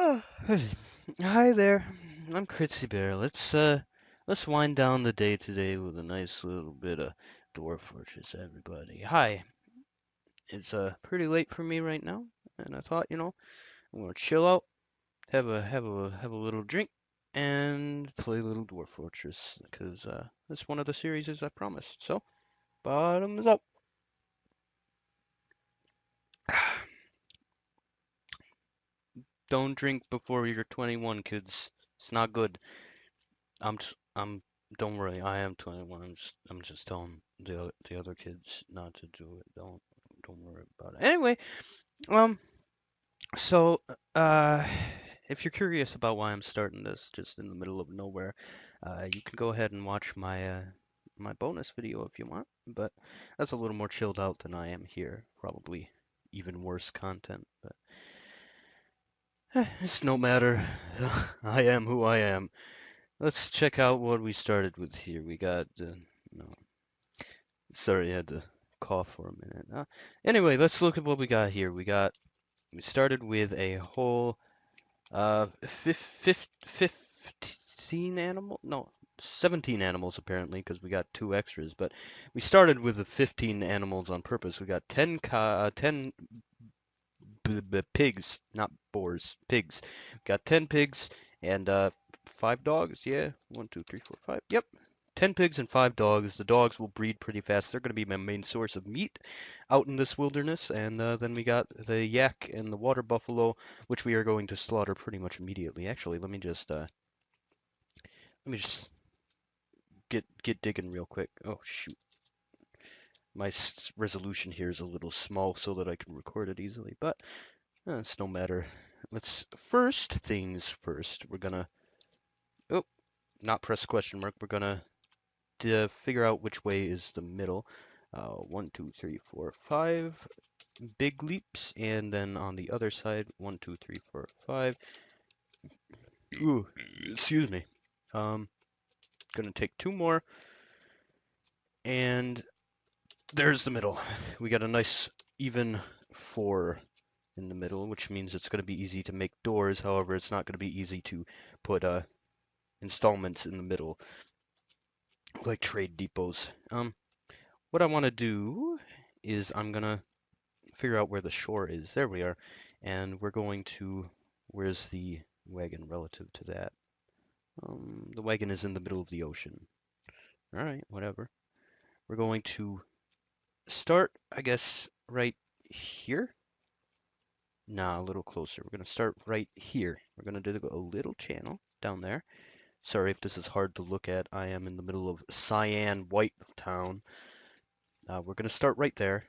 Oh, hi there. I'm Critsy Bear. Let's wind down the day today with a nice little bit of Dwarf Fortress, everybody. Hi. It's pretty late for me right now, and I thought, I'm gonna chill out, have a little drink, and play a little Dwarf Fortress, because that's one of the series as I promised. So, bottoms up. Don't drink before you're 21, kids. It's not good. I'm. Don't worry, I am 21. I'm just telling the other kids not to do it. Don't worry about it. Anyway, um, so if you're curious about why I'm starting this just in the middle of nowhere, you can go ahead and watch my bonus video if you want. But that's a little more chilled out than I am here. Probably even worse content, but it's no matter. I am who I am. Let's check out what we started with here. We got, no, sorry, I had to cough for a minute. Anyway, let's look at what we got here. We started with a whole, fif 15 animal? No, 17 animals apparently, because we got two extras. But we started with the 15 animals on purpose. We got 10 pigs, not boars, pigs. We got 10 pigs and 5 dogs. Yeah, 1, 2, 3, 4, 5. Yep, 10 pigs and 5 dogs. The dogs will breed pretty fast. They're going to be my main source of meat out in this wilderness. And then we got the yak and the water buffalo, which we are going to slaughter pretty much immediately. Actually, let me just get digging real quick. Oh shoot, my resolution here is a little small so that I can record it easily, but it's no matter. Let's first things first. We're gonna oh, not press question mark. We're gonna figure out which way is the middle. 1, 2, 3, 4, 5 big leaps, and then on the other side, 1, 2, 3, 4, 5. Ooh, excuse me. Gonna take two more, and there's the middle. We got a nice even 4 in the middle, which means it's gonna be easy to make doors. However, it's not gonna be easy to put installments in the middle, like trade depots. What I want to do is I'm gonna figure out where the shore is. There we are. And we're going to, where's the wagon relative to that? The wagon is in the middle of the ocean. All right, whatever. We're going to start, I guess, right here. Nah, a little closer. We're gonna start right here. We're gonna do a little channel down there. Sorry if this is hard to look at. I am in the middle of Cyan White Town. We're gonna start right there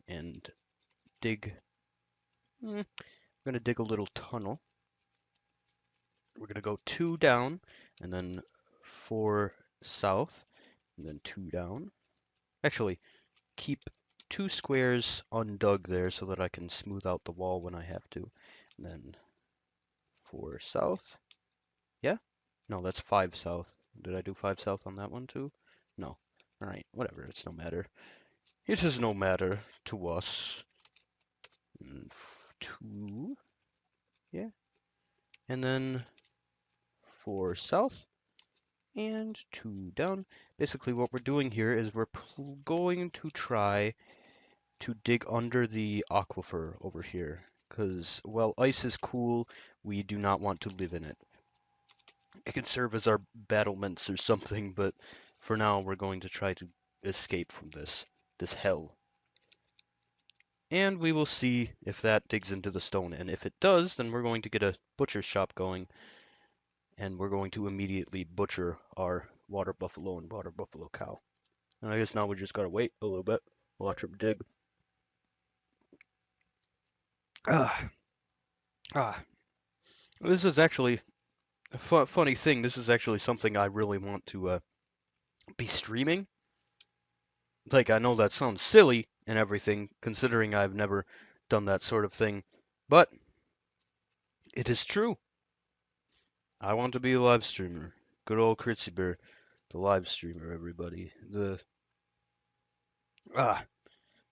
and dig. We're gonna dig a little tunnel. We're gonna go 2 down, and then 4 south, and then 2 down. Actually, keep 2 squares undug there so that I can smooth out the wall when I have to. And then 4 south. Yeah? No, that's 5 south. Did I do 5 south on that one too? No. Alright, whatever, it's no matter. It is no matter to us. 2, yeah. And then 4 south. And 2 down. Basically what we're doing here is we're going to try to dig under the aquifer over here. Because, well, ice is cool, we do not want to live in it. It could serve as our battlements or something, but for now we're going to try to escape from this hell. And we will see if that digs into the stone, and if it does, then we're going to get a butcher shop going, and we're going to immediately butcher our water buffalo and water buffalo cow. And I guess now we just gotta wait a little bit, watch them dig. Ah, ah. This is actually a funny thing. This is actually something I really want to be streaming. Like, I know that sounds silly and everything, considering I've never done that sort of thing, but it is true. I want to be a live streamer. Good old Critsy Bear, the live streamer, everybody. Ah,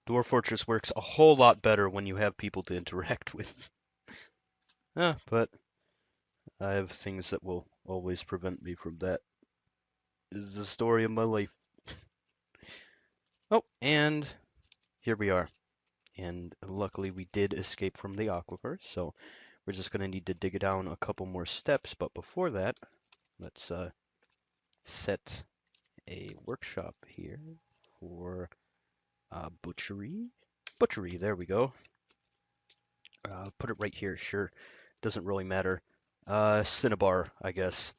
Dwarf Fortress works a whole lot better when you have people to interact with. But I have things that will always prevent me from that. This is the story of my life. Oh, and here we are. And luckily we did escape from the aquifer, so we're just gonna need to dig down a couple more steps. But before that, let's set a workshop here for butchery. Butchery, there we go. Put it right here, sure. Doesn't really matter. Cinnabar, I guess.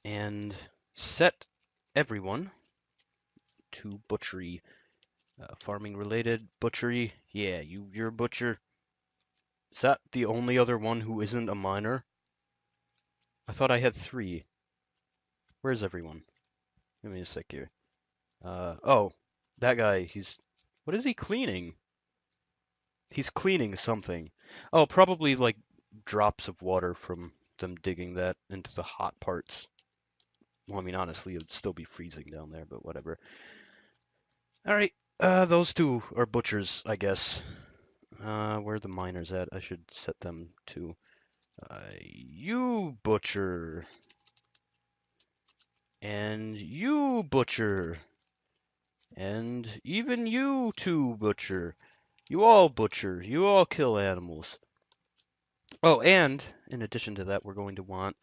And set everyone to butchery. Farming related, butchery. Yeah, you're a butcher. Is that the only other one who isn't a miner? I thought I had three. Where's everyone? Give me a sec here. Oh, that guy, what is he cleaning? He's cleaning something. Oh, probably like drops of water from them digging that into the hot parts. Well, I mean, honestly, it would still be freezing down there, but whatever. Alright, those two are butchers, I guess. Where are the miners at? I should set them to, you butcher. And you butcher. And even you too butcher. You all butcher. You all kill animals. Oh, and in addition to that, we're going to want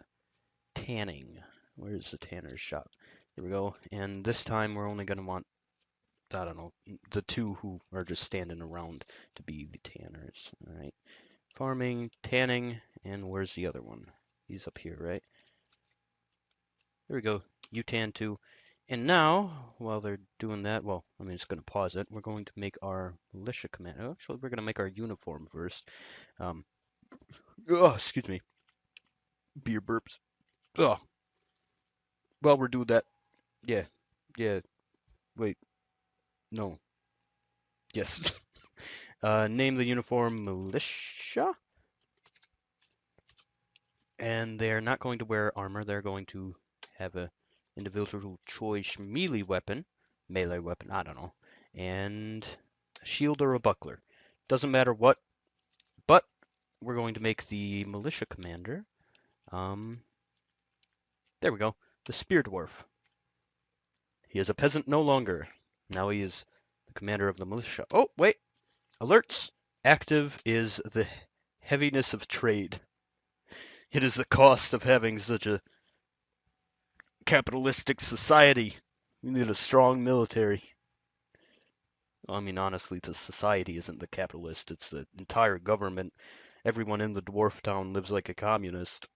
tanning. Where's the tanner's shop? Here we go. And this time we're only going to want, I don't know, the two who are just standing around to be the tanners. All right. Farming, tanning, and where's the other one? He's up here, right? There we go. You tan too. And now, while they're doing that, well, I mean, it's going to pause it. We're going to make our militia command. Actually, we're going to make our uniform first. Um, oh, excuse me. Beer burps. Oh, while we're doing that, yeah, yeah. Wait, no. Yes. Name the uniform militia. And they're not going to wear armor. They're going to have a individual choice melee weapon, I don't know, and a shield or a buckler. Doesn't matter what, but we're going to make the militia commander. There we go. The spear dwarf. He is a peasant no longer. Now he is the commander of the militia. Oh, wait. Alerts. Active is the heaviness of trade. It is the cost of having such a capitalistic society. We need a strong military. I mean, honestly, the society isn't the capitalist, it's the entire government. Everyone in the dwarf town lives like a communist.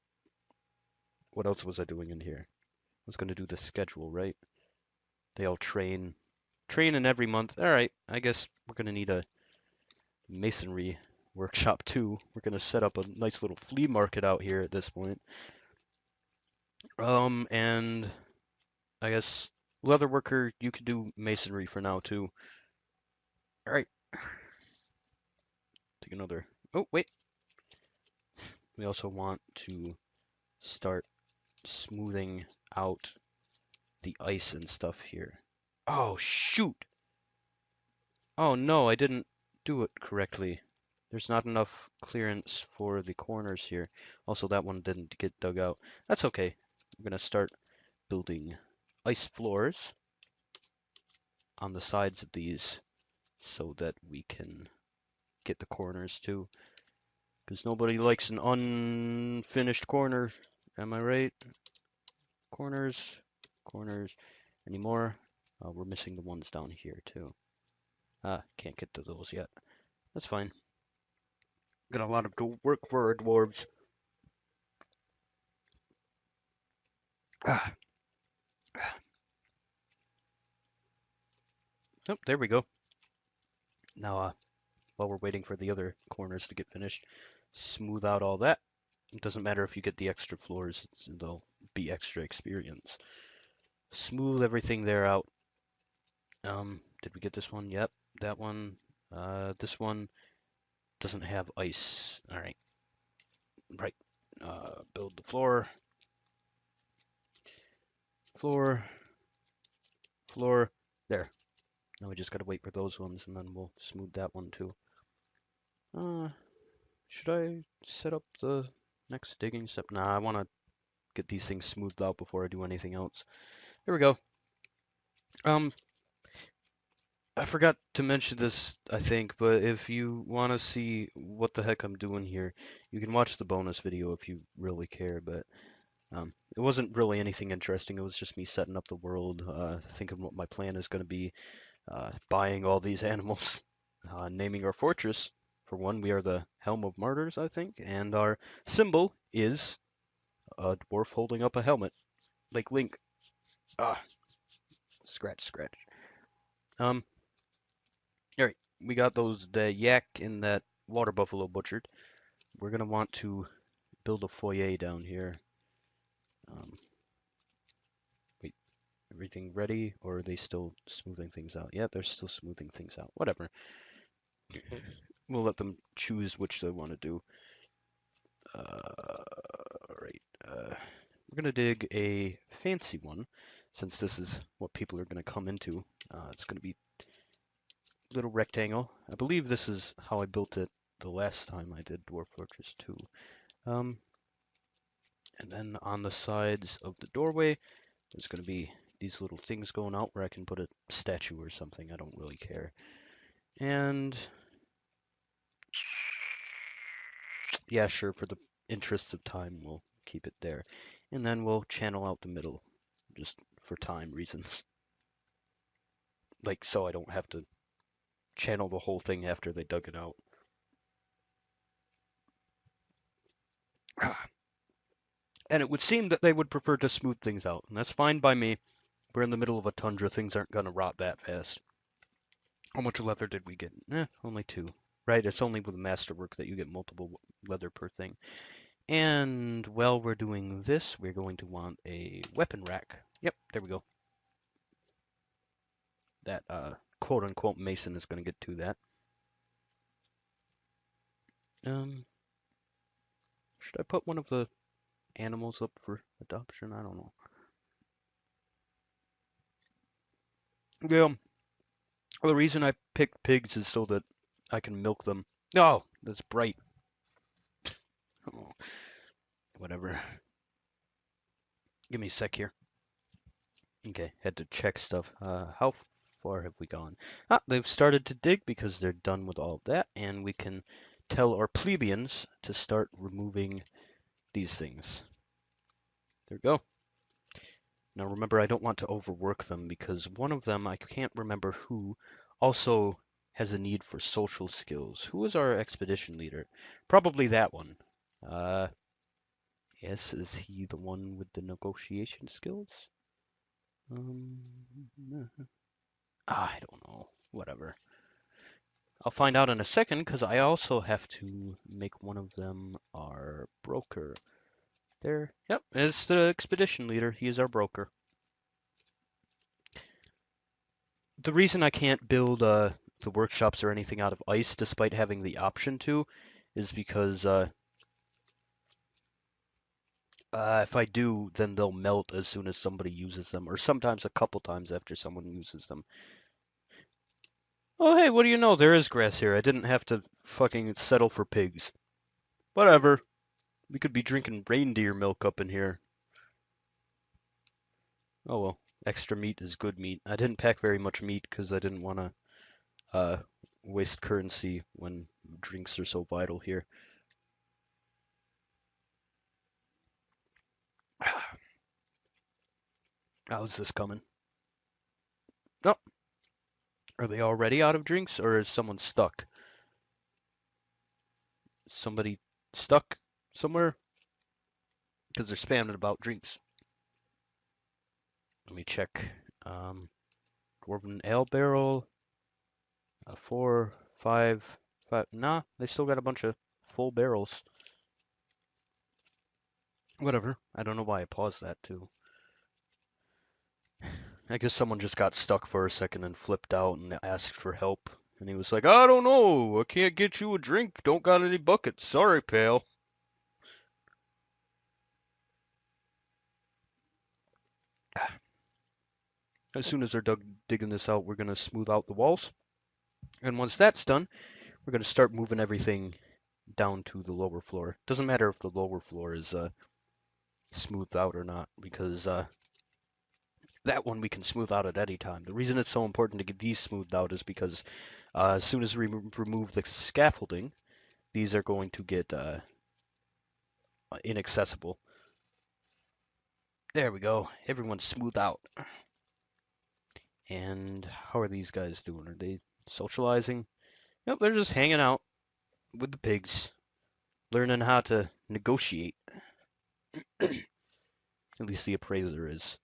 What else was I doing in here? I was going to do the schedule, right? They all train. Train in every month. Alright, I guess we're going to need a masonry workshop too. We're going to set up a nice little flea market out here at this point. And I guess leather worker, you could do masonry for now too. Alright, take another. Oh, wait. We also want to start smoothing out the ice and stuff here. Oh, shoot! Oh no, I didn't do it correctly. There's not enough clearance for the corners here. Also, that one didn't get dug out. That's okay. I'm gonna start building ice floors on the sides of these so that we can get the corners too. Because nobody likes an unfinished corner. Am I right? Corners, corners. Any more? We're missing the ones down here too. Can't get to those yet. That's fine. Got a lot of work for our dwarves. Ah. Oh, there we go. Now, while we're waiting for the other corners to get finished, smooth out all that. It doesn't matter if you get the extra floors, they'll be extra experience. Smooth everything there out. Did we get this one? Yep, that one. This one doesn't have ice. All right. Right. Build the floor. Floor. Floor. There. Now we just gotta wait for those ones, and then we'll smooth that one too. Should I set up the Next digging step. Nah, I want to get these things smoothed out before I do anything else. There we go. Um, I forgot to mention this, I think, but if you want to see what the heck I'm doing here, you can watch the bonus video if you really care, but it wasn't really anything interesting. It was just me setting up the world, thinking what my plan is going to be, buying all these animals, naming our fortress. For one, we are the Helm of Martyrs, I think, and our symbol is a dwarf holding up a helmet, like Link. Ah, scratch, scratch. Um, all right, we got the yak and that water buffalo butchered. We're gonna want to build a foyer down here. Um, wait, everything ready, or are they still smoothing things out? Yeah, they're still smoothing things out. Whatever. We'll let them choose which they want to do. All right. We're gonna dig a fancy one, since this is what people are gonna come into. It's gonna be a little rectangle. I believe this is how I built it the last time I did Dwarf Fortress 2. Um, and then on the sides of the doorway, there's gonna be these little things going out where I can put a statue or something. I don't really care. And yeah, sure, for the interests of time, we'll keep it there. And then we'll channel out the middle, just for time reasons. Like, so I don't have to channel the whole thing after they dug it out. And it would seem that they would prefer to smooth things out, and that's fine by me. We're in the middle of a tundra, things aren't gonna rot that fast. How much leather did we get? Only 2. Right, it's only with masterwork that you get multiple leather per thing. And while we're doing this, we're going to want a weapon rack. Yep, there we go. That quote-unquote mason is going to get to that. Should I put one of the animals up for adoption? I don't know. Yeah, the reason I picked pigs is so that I can milk them. Oh, that's bright. Oh, whatever. Give me a sec here. Okay, had to check stuff. How far have we gone? They've started to dig because they're done with all of that, and we can tell our plebeians to start removing these things. There we go. Now remember, I don't want to overwork them because one of them, I can't remember who, also has a need for social skills. Who is our expedition leader? Probably that one. Yes, is he the one with the negotiation skills? I don't know. Whatever. I'll find out in a second because I also have to make one of them our broker. There. Yep, it's the expedition leader. He is our broker. The reason I can't build the workshops or anything out of ice, despite having the option to, is because if I do, then they'll melt as soon as somebody uses them, or sometimes a couple times after someone uses them. Oh, hey, what do you know? There is grass here. I didn't have to fucking settle for pigs. Whatever. We could be drinking reindeer milk up in here. Oh well. Extra meat is good meat. I didn't pack very much meat because I didn't want to waste currency when drinks are so vital here. How's this coming? Oh, are they already out of drinks or is someone stuck? Somebody stuck somewhere? Because they're spamming about drinks. Let me check. Dwarven ale barrel. 4, 5, 5. Nah, they still got a bunch of full barrels. Whatever. I don't know why I paused that too. I guess someone just got stuck for a second and flipped out and asked for help. And he was like, I don't know. I can't get you a drink. Don't got any buckets. Sorry, pal. As soon as they're digging this out, we're going to smooth out the walls. And once that's done, we're going to start moving everything down to the lower floor. Doesn't matter if the lower floor is smoothed out or not, because that one we can smooth out at any time. The reason it's so important to get these smoothed out is because as soon as we remove the scaffolding, these are going to get inaccessible. There we go. Everyone's smoothed out. And how are these guys doing? Are they socializing? Nope, they're just hanging out with the pigs, learning how to negotiate. At least the appraiser is.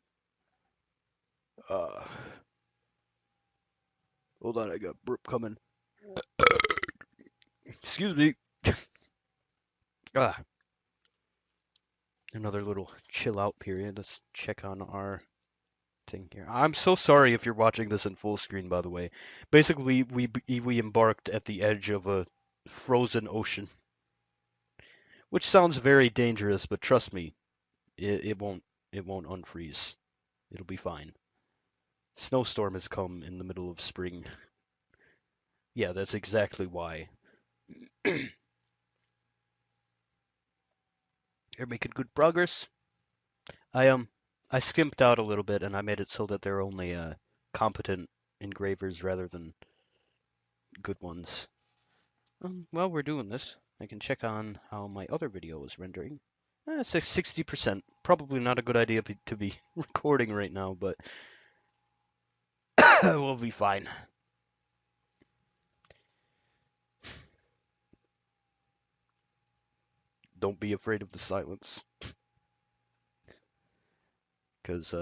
Uh, Hold on, I got burp coming. Excuse me. Ah, another little chill out period. Let's check on our thing here. I'm so sorry if you're watching this in full screen, by the way. Basically, we embarked at the edge of a frozen ocean, which sounds very dangerous, but trust me, it won't unfreeze. It'll be fine. Snowstorm has come in the middle of spring. Yeah, that's exactly why. You're making good progress. I skimped out a little bit and I made it so that they're only competent engravers rather than good ones. While we're doing this, I can check on how my other video is rendering. It's at 60%. Probably not a good idea to be recording right now, but we'll be fine. Don't be afraid of the silence. Because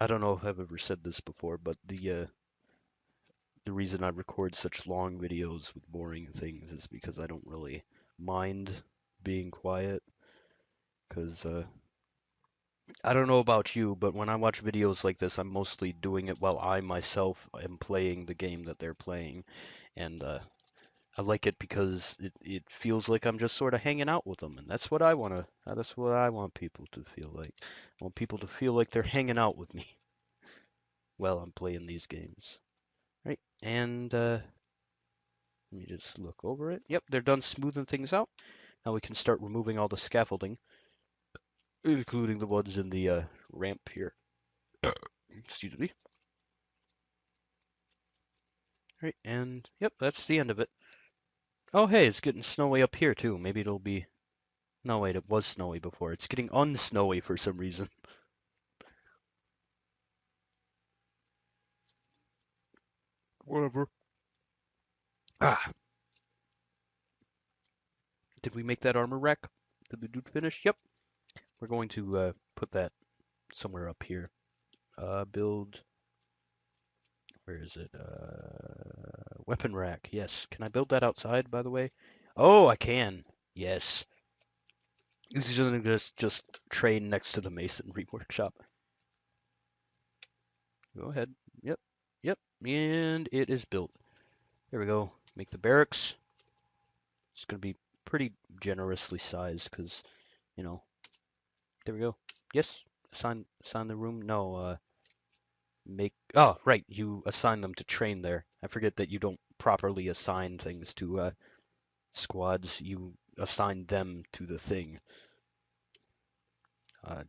I don't know if I've ever said this before, but the reason I record such long videos with boring things is because I don't really mind being quiet. Because I don't know about you, but when I watch videos like this, I'm mostly doing it while I myself am playing the game that they're playing. And I like it because it feels like I'm just sort of hanging out with them, and that's what I want people to feel like. I want people to feel like they're hanging out with me while I'm playing these games. Right, and let me just look over it. Yep, they're done smoothing things out. Now we can start removing all the scaffolding, including the ones in the ramp here. Excuse me. Right, and yep, that's the end of it. Oh, hey, it's getting snowy up here too. Maybe it'll be. No, wait, it was snowy before. It's getting unsnowy for some reason. Whatever. Ah, did we make that armor rack? Did the dude finish? Yep. We're going to put that somewhere up here. Build. Where is it? Weapon rack. Yes. Can I build that outside, by the way? Oh, I can. Yes. This is going to just train next to the masonry workshop. Go ahead. Yep. Yep. And it is built. There we go. Make the barracks. It's going to be pretty generously sized because, you know, there we go. Yes. Assign the room. No, oh, right, you assign them to train there. I forget that you don't properly assign things to squads. You assign them to the thing.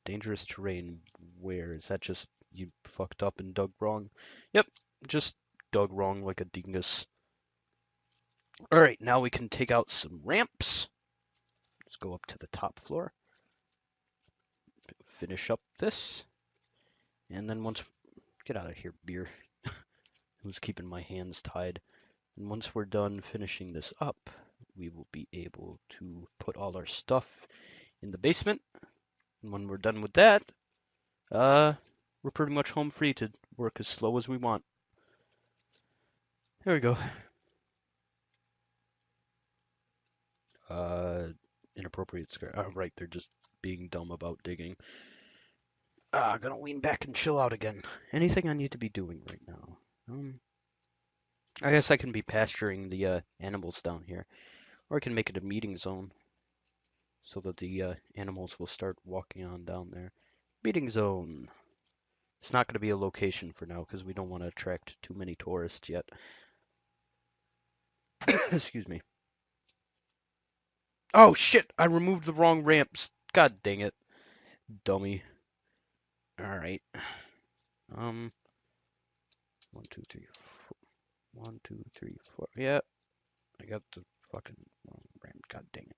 Dangerous terrain. Where is that? Just you fucked up and dug wrong? Yep, just dug wrong like a dingus. All right, now we can take out some ramps. Let's go up to the top floor. Finish up this. And then once... Get out of here, beer. Who's keeping my hands tied? And once we're done finishing this up, we will be able to put all our stuff in the basement. And when we're done with that, we're pretty much home free to work as slow as we want. There we go. Inappropriate scare. Oh, right, they're just being dumb about digging. Gonna lean back and chill out again. Anything I need to be doing right now? I guess I can be pasturing the animals down here. Or I can make it a meeting zone so that the animals will start walking on down there. Meeting zone. It's not going to be a location for now because we don't want to attract too many tourists yet. Excuse me. Oh shit! I removed the wrong ramps. God dang it, dummy. All right. Um, 1, 2, 3, 4. 1, 2, 3, 4. Yeah, I got the fucking wrong ramp. God dang it.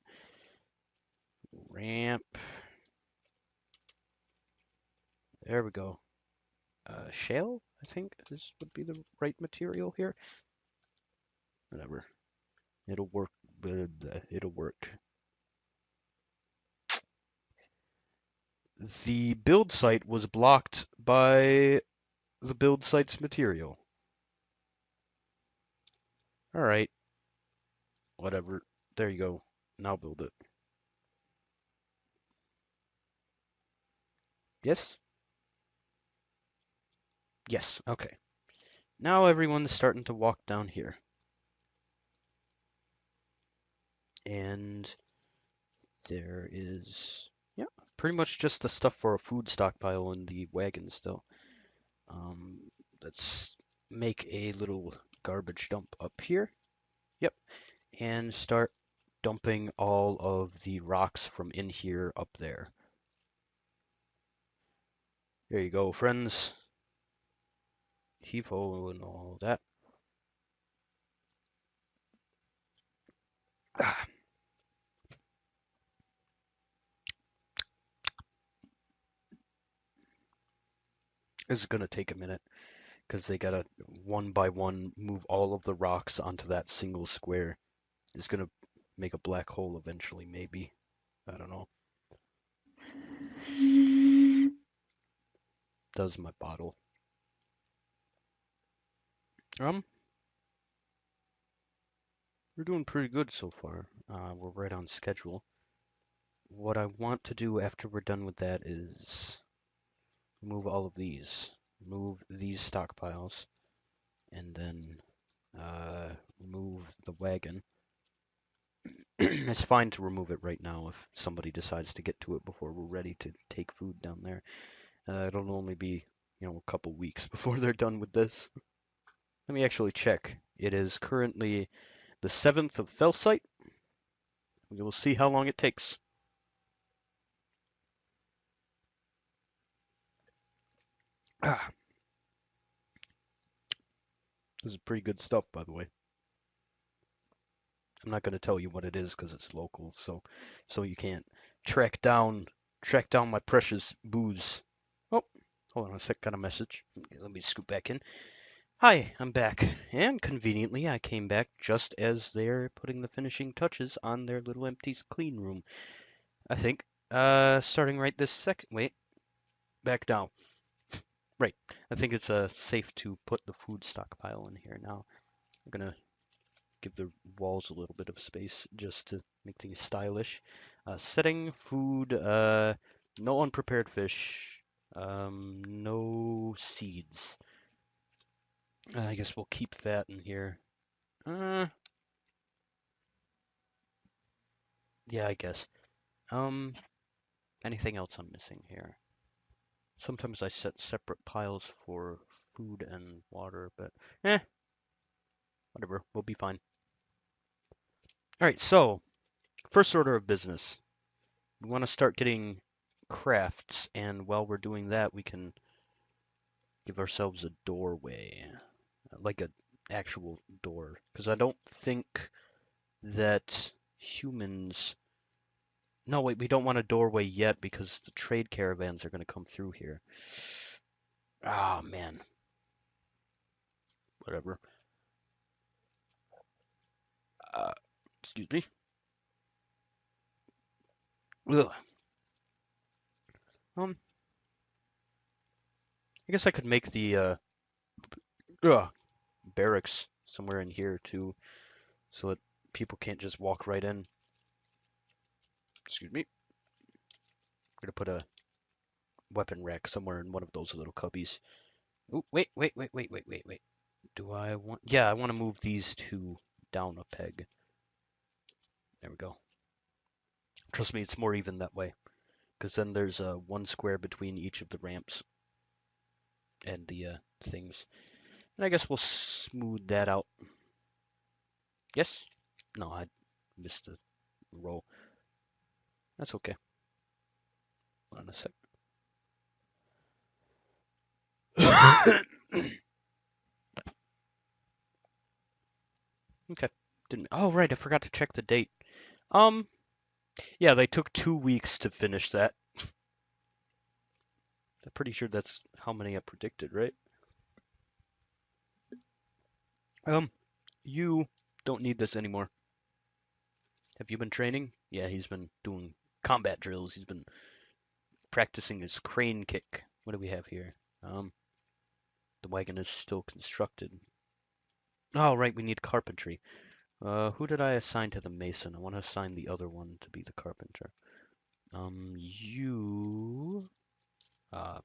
Ramp. There we go. Shale, I think this would be the right material here. Whatever. It'll work. It'll work. The build site was blocked by the build site's material. Alright, whatever. There you go. Now build it. Yes? Yes, okay. Now everyone's starting to walk down here. And there is, yeah, pretty much just the stuff for a food stockpile in the wagon still. Um, let's make a little garbage dump up here. Yep, and start dumping all of the rocks from in here up there. There you go, friends. Heave-ho and all that. Ah, this is gonna take a minute because they gotta one by one move all of the rocks onto that single square. It's gonna make a black hole eventually, maybe. I don't know. Does my bottle. Um, we're doing pretty good so far. We're right on schedule. What I want to do after we're done with that is move all of these. Move these stockpiles. And then remove the wagon. It's fine to remove it right now if somebody decides to get to it before we're ready to take food down there. It'll only be, a couple weeks before they're done with this. Let me actually check. It is currently the 7th of Felsite. We will see how long it takes. Ah, this is pretty good stuff, by the way. I'm not going to tell you what it is because it's local, so you can't track down my precious booze. Oh, hold on a sec, got a message. Let me scoot back in. Hi, I'm back, and conveniently I came back just as they're putting the finishing touches on their little empty clean room. I think. Starting right this second. Wait, back now. Right. I think it's safe to put the food stockpile in here now. I'm gonna give the walls a little bit of space just to make things stylish. Setting food. No unprepared fish. No seeds. I guess we'll keep that in here. Uh, yeah, I guess. Um, Anything else I'm missing here? Sometimes I set separate piles for food and water, but whatever, we'll be fine. All right, so first order of business. We want to start getting crafts, and while we're doing that, we can give ourselves a doorway, like an actual door, because I don't think that humans. No, wait, we don't want a doorway yet because the trade caravans are going to come through here. Ah, man. Whatever. Uh, Excuse me. Ugh. Um, I guess I could make the barracks somewhere in here too, so that people can't just walk right in. Excuse me. I'm gonna put a weapon rack somewhere in one of those little cubbies. Ooh, wait. Do I want? Yeah, I want to move these two down a peg. There we go. Trust me, it's more even that way, because then there's one square between each of the ramps and the things. And I guess we'll smooth that out. Yes? No, I missed a row. That's okay. Hold on a sec. Okay. Didn't. Oh, right. I forgot to check the date. Um. Yeah, they took 2 weeks to finish that. I'm pretty sure that's how many I predicted, right? Um. You don't need this anymore. Have you been training? Yeah, he's been doing combat drills. He's been practicing his crane kick. What do we have here? The wagon is still constructed. Oh, right. We need carpentry. Who did I assign to the mason? I want to assign the other one to be the carpenter. You,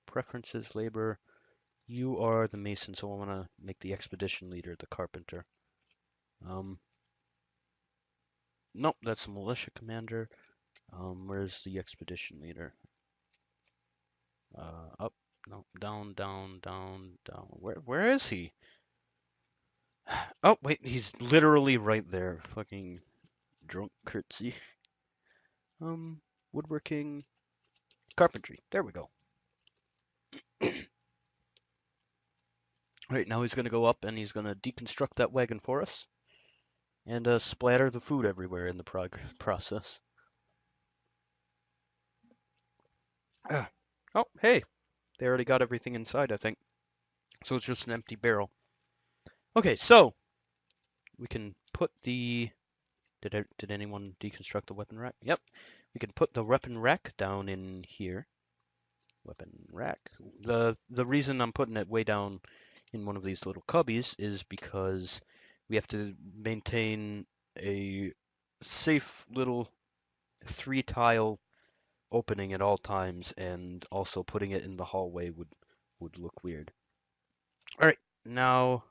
preferences, labor. You are the mason, so I want to make the expedition leader the carpenter. Um, nope, that's the militia commander. Where's the expedition leader? Up, no, down, down, down, down. Where is he? Oh, wait, he's literally right there. Fucking drunk Critsy. Woodworking, carpentry. There we go. Right, now he's gonna go up and he's gonna deconstruct that wagon for us and splatter the food everywhere in the process. Ah. Oh, hey, they already got everything inside, I think. So it's just an empty barrel. Okay, so we can put the. Did anyone deconstruct the weapon rack? Yep. We can put the weapon rack down in here. Weapon rack. The reason I'm putting it way down in one of these little cubbies is because we have to maintain a safe little 3 tile opening at all times, and also putting it in the hallway would look weird. All right, now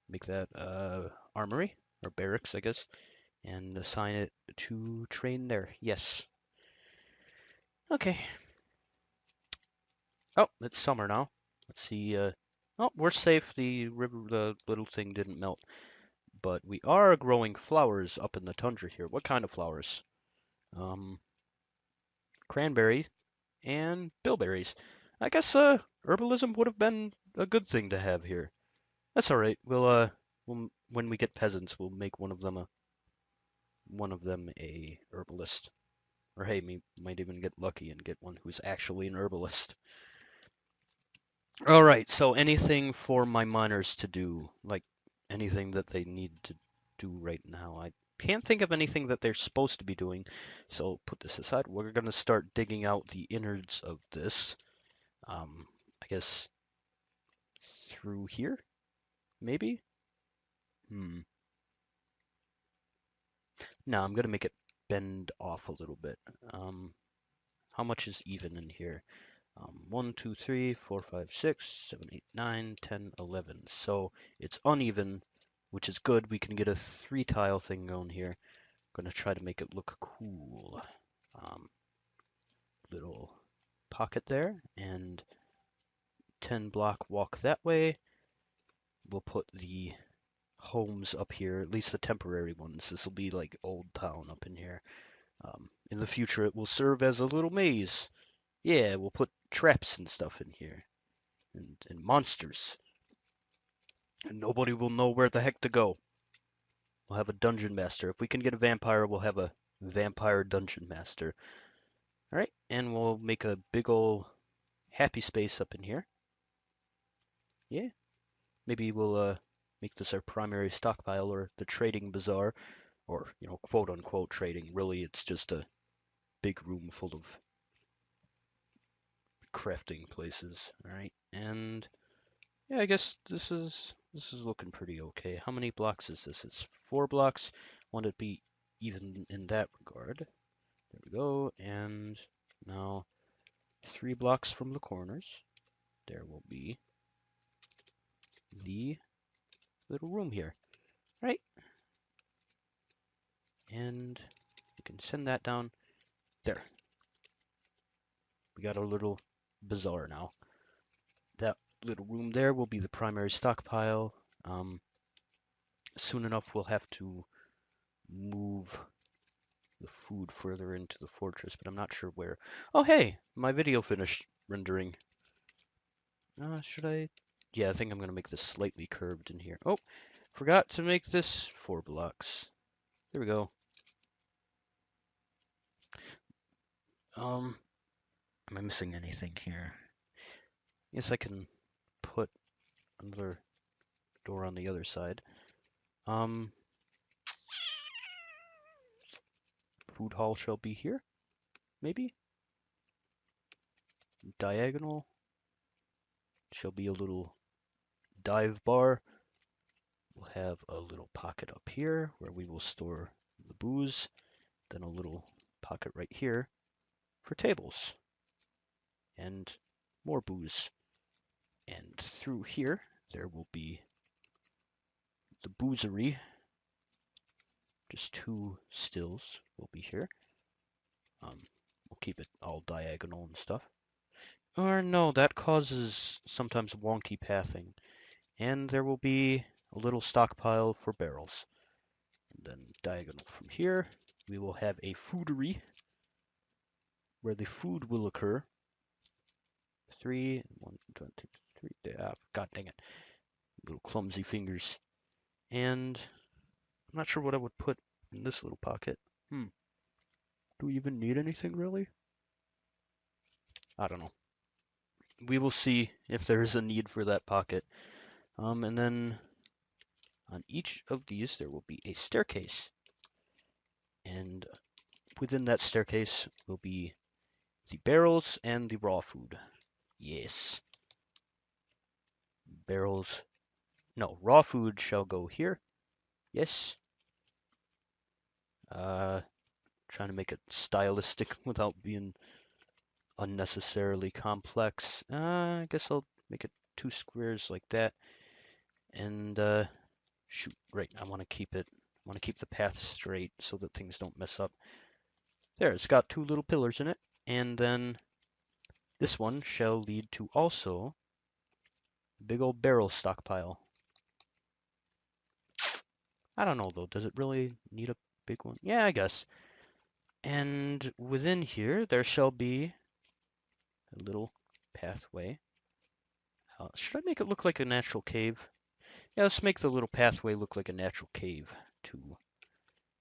make that armory or barracks, I guess, and assign it to train there. Yes. Okay. Oh, it's summer now. Let's see. Oh, we're safe. The river, the little thing didn't melt. But we are growing flowers up in the tundra here. What kind of flowers? Um, Cranberry and bilberries. I guess herbalism would have been a good thing to have here. That's all right. When we get peasants, we'll make one of them a herbalist. Or hey, we might even get lucky and get one who's actually an herbalist. All right, so anything for my miners to do, like anything that they need to do right now. I can't think of anything that they're supposed to be doing, so put this aside. We're gonna start digging out the innards of this. I guess through here, maybe? Hmm. No, I'm gonna make it bend off a little bit. Um, how much is even in here? 1, 2, 3, 4, 5, 6, 7, 8, 9, 10, 11. So it's uneven, which is good. We can get a 3 tile thing going here. Gonna try to make it look cool. Little pocket there, and 10 block walk that way. We'll put the homes up here, at least the temporary ones. This will be like old town up in here. In the future, it will serve as a little maze. Yeah, we'll put traps and stuff in here, and monsters. And nobody will know where the heck to go. We'll have a dungeon master. If we can get a vampire, we'll have a vampire dungeon master. All right, and we'll make a big ol' happy space up in here. Yeah, maybe we'll make this our primary stockpile or the trading bazaar, or quote unquote trading. Really, it's just a big room full of crafting places. All right, and yeah, I guess this is looking pretty okay. How many blocks is this? It's 4 blocks. Want it to be even in that regard. There we go. And now 3 blocks from the corners, there will be the little room here. Right? And we can send that down. There. We got our little bazaar now. That little room there will be the primary stockpile. Soon enough, we'll have to move the food further into the fortress, but I'm not sure where. Oh, hey, my video finished rendering. Should I? Yeah, I think I'm gonna make this slightly curved in here. Oh, forgot to make this 4 blocks. There we go. Am I missing anything here? Yes, I can put another door on the other side. Food hall shall be here, maybe? Diagonal shall be a little dive bar. We'll have a little pocket up here where we will store the booze, then a little pocket right here for tables and more booze. And through here, there will be the boozery. Just 2 stills will be here. We'll keep it all diagonal and stuff. Or no, that causes sometimes wonky pathing. And there will be a little stockpile for barrels. And then diagonal from here, we will have a foodery where the food will occur. 3, 1, 2, 3. God dang it. Little clumsy fingers. And I'm not sure what I would put in this little pocket. Do we even need anything really? I don't know. We will see if there is a need for that pocket. And then on each of these there will be a staircase. And within that staircase will be the barrels and the raw food. Yes. Barrels. No, raw food shall go here. Yes. Trying to make it stylistic without being unnecessarily complex. I guess I'll make it 2 squares like that. And shoot, right, I want to keep the path straight so that things don't mess up. There, it's got 2 little pillars in it. And then this one shall lead to also big old barrel stockpile. I don't know though, does it really need a big one? Yeah, I guess. And within here, there shall be a little pathway. Should I make it look like a natural cave? Yeah, let's make the little pathway look like a natural cave to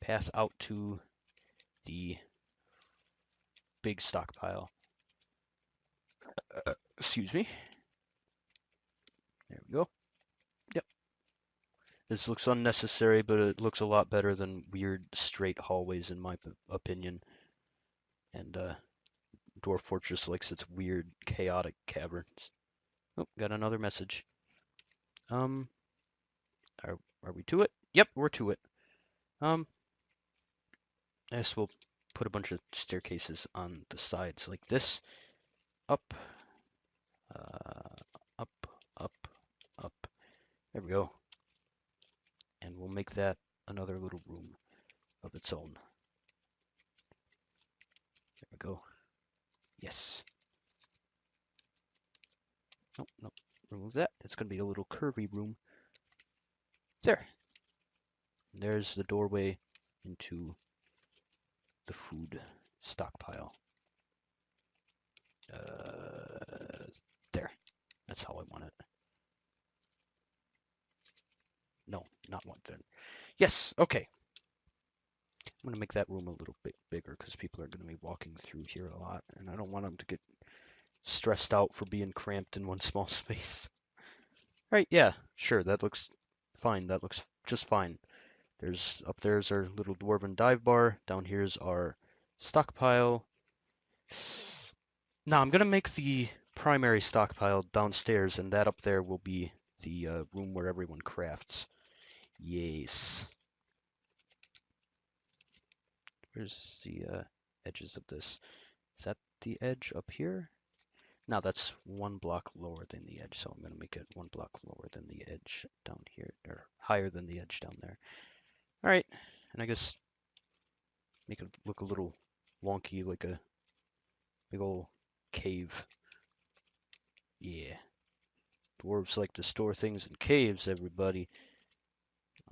path out to the big stockpile. Excuse me. There we go. Yep. This looks unnecessary, but it looks a lot better than weird straight hallways in my opinion. And Dwarf Fortress likes its weird, chaotic caverns. Oh, got another message. Are we to it? Yep, we're to it. I guess we'll put a bunch of staircases on the sides like this. Up, up, up, up. There we go. And we'll make that another little room of its own. There we go. Yes. Nope, nope. Remove that. It's going to be a little curvy room. There. And there's the doorway into the food stockpile. There. That's how I want it. No, not one there. Yes, okay. I'm going to make that room a little bit bigger because people are going to be walking through here a lot, and I don't want them to get stressed out for being cramped in one small space. All right, yeah, sure, that looks fine. That looks just fine. Up there's our little dwarven dive bar. Down here's our stockpile. Now I'm going to make the primary stockpile downstairs, and that up there will be the room where everyone crafts. Yes. Where's the edges of this? Is that the edge up here? No, that's 1 block lower than the edge, so I'm going to make it 1 block lower than the edge down here, or higher than the edge down there. All right, and I guess make it look a little wonky, like a big old cave. Yeah. Dwarves like to store things in caves, everybody.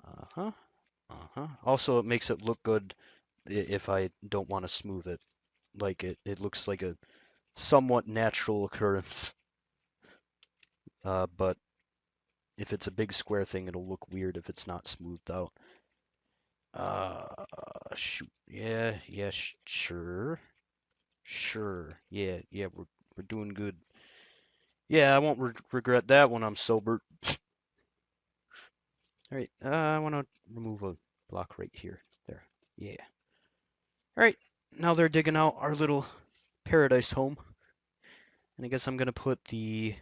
Uh-huh. Uh-huh. Also, it makes it look good if I don't want to smooth it. Like it looks like a somewhat natural occurrence. But if it's a big square thing, it'll look weird if it's not smoothed out. Shoot. Yeah, yeah, sure. Sure. Yeah, yeah, we're doing good. Yeah, I won't regret that when I'm sober. All right. I want to remove a block right here. There. Yeah. All right. Now they're digging out our little paradise home, and I guess I'm gonna put the.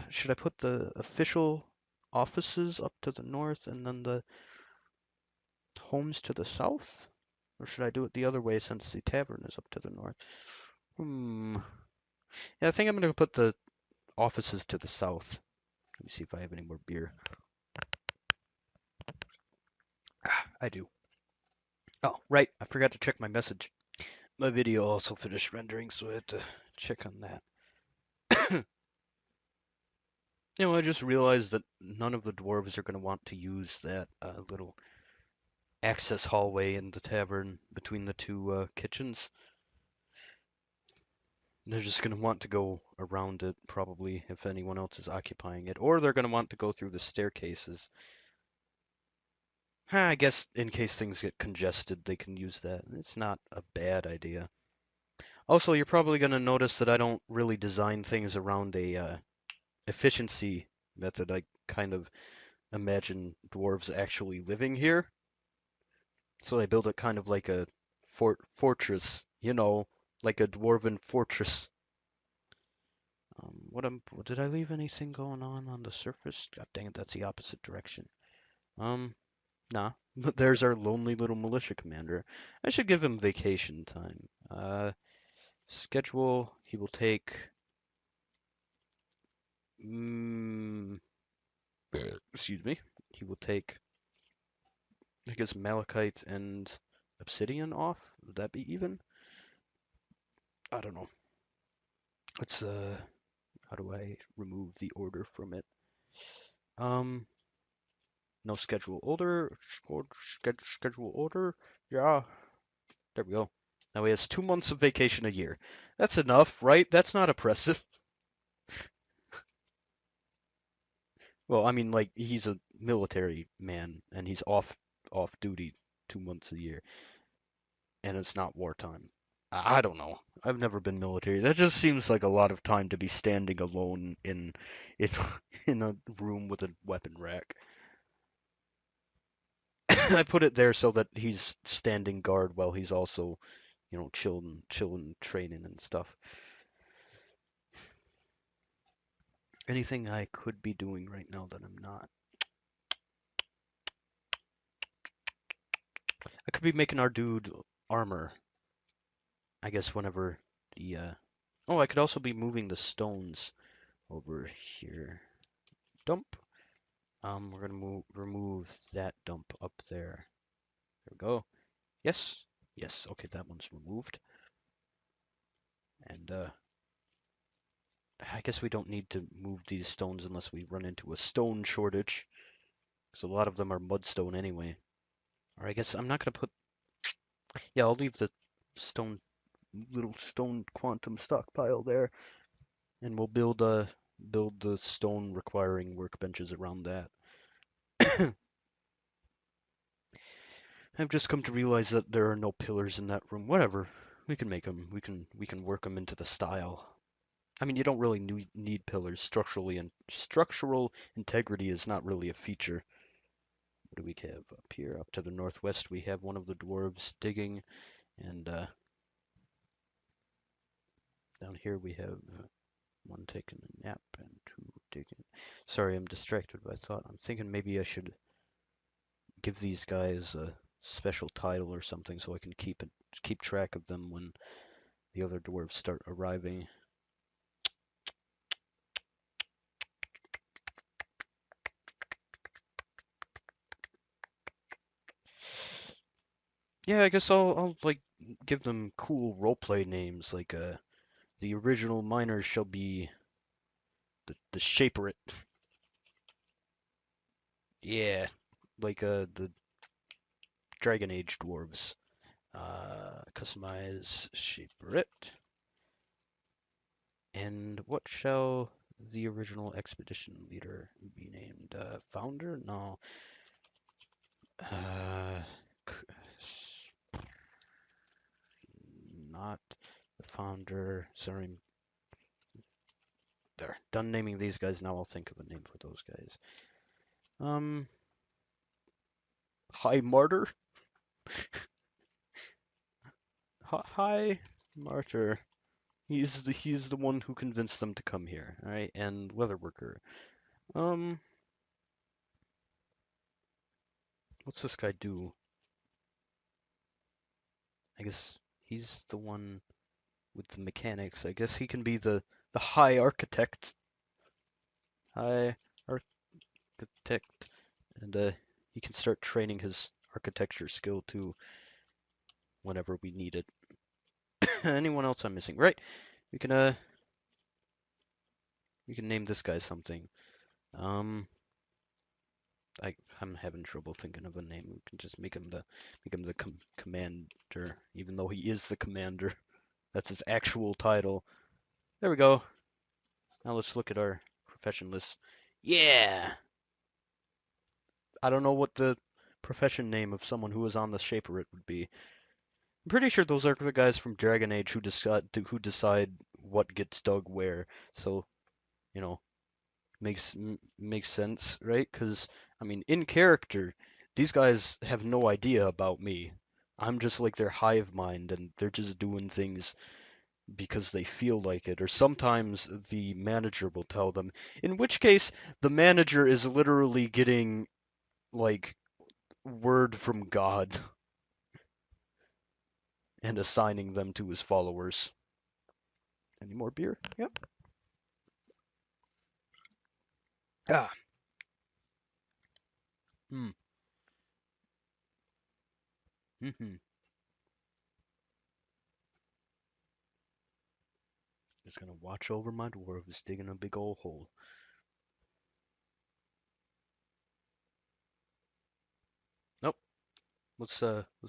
Should I put the official offices up to the north and then the homes to the south? Or should I do it the other way since the tavern is up to the north? Hmm. Yeah, I think I'm gonna put the offices to the south. Let me see if I have any more beer. I do. Oh, right. I forgot to check my message. My video also finished rendering, so I had to check on that. I just realized that none of the dwarves are going to want to use that little access hallway in the tavern between the two kitchens. They're just going to want to go around it, probably, if anyone else is occupying it. Or they're going to want to go through the staircases. I guess in case things get congested, they can use that. It's not a bad idea. Also, you're probably going to notice that I don't really design things around a efficiency method. I kind of imagine dwarves actually living here. So I build it kind of like a fortress, like a dwarven fortress. Did I leave anything going on the surface? God dang it, that's the opposite direction. Um, nah. But there's our lonely little militia commander. I should give him vacation time. Schedule. He will take. Mm, excuse me. He will take. I guess malachite and obsidian off. Would that be even? I don't know. Let's How do I remove the order from it? Um, no schedule order. Schedule order. Yeah, there we go. Now he has 2 months of vacation a year. That's enough, right? That's not oppressive. Well, I mean, like he's a military man and he's off duty 2 months a year, and it's not wartime. I don't know. I've never been military. That just seems like a lot of time to be standing alone in in a room with a weapon rack. I put it there so that he's standing guard while he's also, chilling, training and stuff. Anything I could be doing right now that I'm not. I could be making our dude armor. I guess whenever the Oh, I could also be moving the stones over here. Dump. We're gonna remove that dump up there. There we go. Yes. Yes. Okay, that one's removed. And I guess we don't need to move these stones unless we run into a stone shortage, because a lot of them are mudstone anyway. Or I guess I'm not gonna put. Yeah, I'll leave the stone, little stone quantum stockpile there, and we'll build the stone requiring workbenches around that. I've just come to realize that there are no pillars in that room. Whatever, we can make them. We can work them into the style. I mean, you don't really need pillars structurally, and structural integrity is not really a feature. What do we have up here? Up to the northwest, we have one of the dwarves digging, and down here we have one taking a nap and two digging. Sorry, I'm distracted by thought. I'm thinking maybe I should give these guys a special title or something so I can keep track of them when the other dwarves start arriving. Yeah, I guess I'll like give them cool roleplay names like the original miners shall be the Shaperit. Yeah, like the Dragon Age dwarves. Customize Shaperit. And what shall the original expedition leader be named? Founder? No. Not the founder. Sorry. There. Done naming these guys. Now I'll think of a name for those guys. High Martyr? High Martyr. He's the one who convinced them to come here, alright? And Leatherworker. What's this guy do? I guess he's the one with the mechanics. I guess he can be the High Architect. High Architect. And he can start training his architecture skill too whenever we need it. Anyone else I'm missing? Right. We can name this guy something. I'm having trouble thinking of a name. We can just make him the commander, even though he is the commander. That's his actual title. There we go. Now let's look at our profession list. Yeah. I don't know what the profession name of someone who was on the Shaperit would be. I'm pretty sure those are the guys from Dragon Age who decide what gets dug where. So, you know, makes sense, right? Because I mean, in character, these guys have no idea about me. I'm just like their hive mind, and they're just doing things because they feel like it. Or sometimes the manager will tell them. In which case, the manager is literally getting like word from God and assigning them to his followers. Any more beer? Yep. Ah. Hmm. Mm-hmm. Just gonna watch over my dwarves digging a big old hole. Nope. What's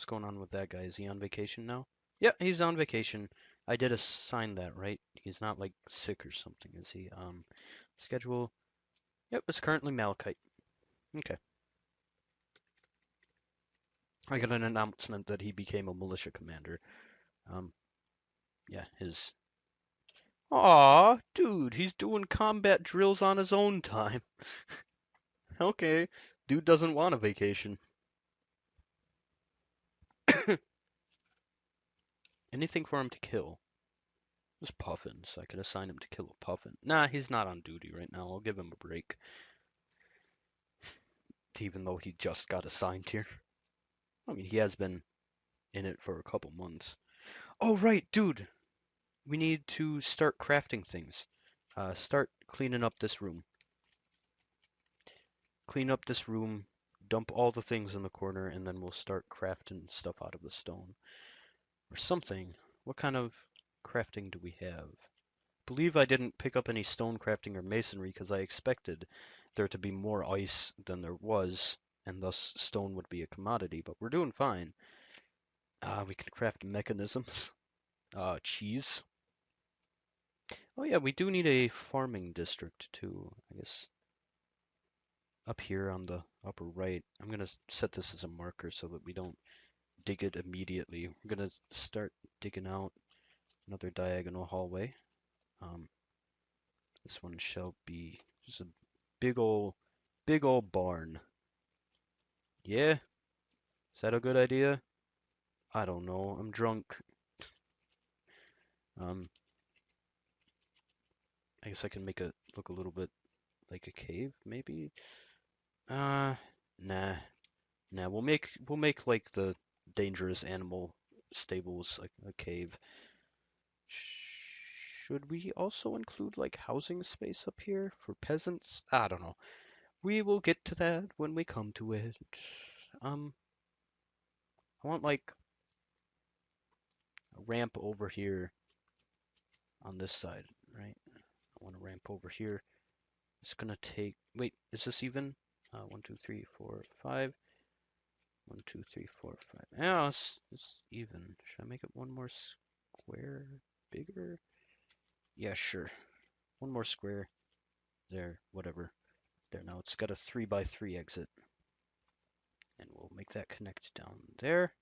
going on with that guy? Is he on vacation now? Yeah, he's on vacation. I did assign that, right? He's not like sick or something, is he? Schedule. Yep, it's currently Malachite. Okay. I got an announcement that he became a militia commander. Um, yeah, his. Aw, dude, he's doing combat drills on his own time. Okay, dude doesn't want a vacation. Anything for him to kill? Just Puffin, so I could assign him to kill a Puffin. Nah, he's not on duty right now. I'll give him a break. Even though he just got assigned here. I mean, he has been in it for a couple months. Oh, right, dude. We need to start crafting things. Start cleaning up this room. Clean up this room, dump all the things in the corner, and then we'll start crafting stuff out of the stone. Or something. What kind of crafting do we have? Believe I didn't pick up any stone crafting or masonry because I expected there to be more ice than there was, and thus stone would be a commodity, but we're doing fine. We can craft mechanisms. Cheese. Oh yeah, we do need a farming district too, I guess. Up here on the upper right, I'm gonna set this as a marker so that we don't dig it immediately. We're gonna start digging out another diagonal hallway. This one shall be just a big old barn. Yeah? Is that a good idea? I don't know. I'm drunk. I guess I can make it look a little bit like a cave, maybe? Nah. Nah, we'll make like the dangerous animal stables like a cave. Should we also include like housing space up here for peasants? I don't know. We will get to that when we come to it. I want like a ramp over here on this side, right? I want a ramp over here. It's gonna take. Wait, is this even? 1, 2, 3, 4, 5. 1, 2, 3, 4, 5. Yeah, it's even. Should I make it one more square bigger? Yeah, sure. One more square. There, whatever. There, now it's got a 3 by 3 exit. And we'll make that connect down there.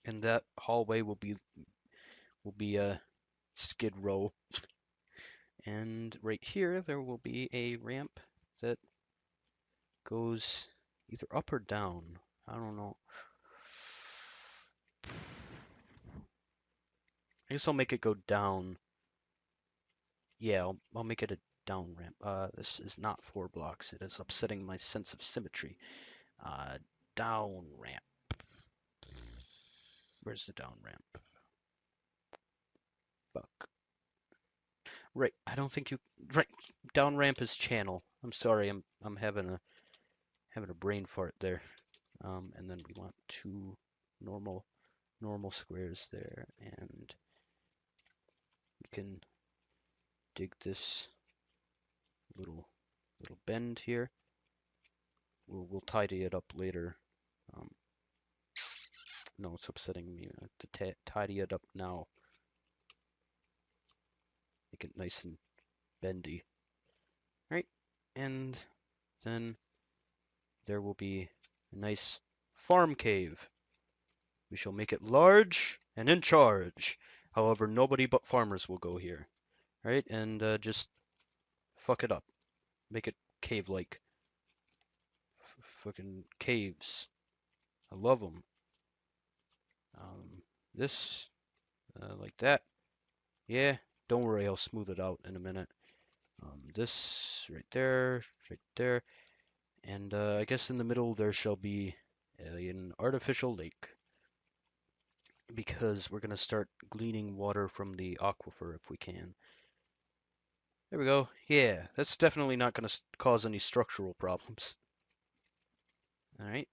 And that hallway will be a skid row. And right here there will be a ramp that goes either up or down. I don't know. I guess I'll make it go down. Yeah, I'll make it a down ramp. This is not 4 blocks. It is upsetting my sense of symmetry. Down ramp. Where's the down ramp? Fuck. Right, I don't think you. Right, down ramp is channel. I'm sorry, I'm having a brain fart there. And then we want 2 normal squares there, and we can dig this little bend here. We'll tidy it up later. Um, no, it's upsetting me to tidy it up now. Make it nice and bendy. Right, and then there will be a nice farm cave. We shall make it large and in charge. However, nobody but farmers will go here. Right, and just fuck it up. Make it cave-like. Fucking caves. I love them. This, like that. Yeah, don't worry, I'll smooth it out in a minute. This right there, and I guess in the middle there shall be an artificial lake because we're gonna start gleaning water from the aquifer if we can. There we go. Yeah, that's definitely not gonna cause any structural problems. All right.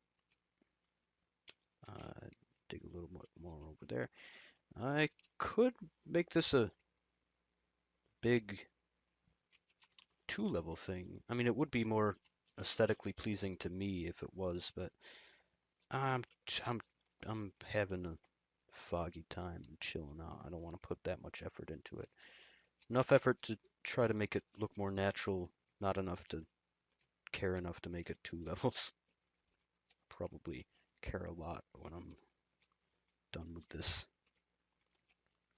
Dig a little more over there. I could make this a big 2-level thing. I mean, it would be more aesthetically pleasing to me if it was, but I'm I'm I'm having a foggy time and chilling out. I don't want to put that much effort into it. Enough effort to try to make it look more natural, not enough to care enough to make it 2 levels. Probably care a lot when I'm done with this.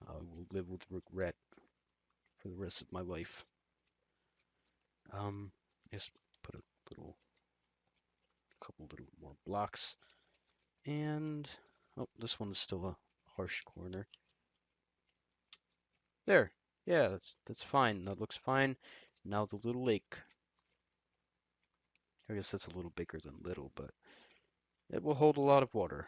I will live with regret for the rest of my life. Just put a couple little more blocks. And, oh, this one's still a harsh corner. There. Yeah, that's fine. That looks fine. Now the little lake. I guess that's a little bigger than little, but it will hold a lot of water.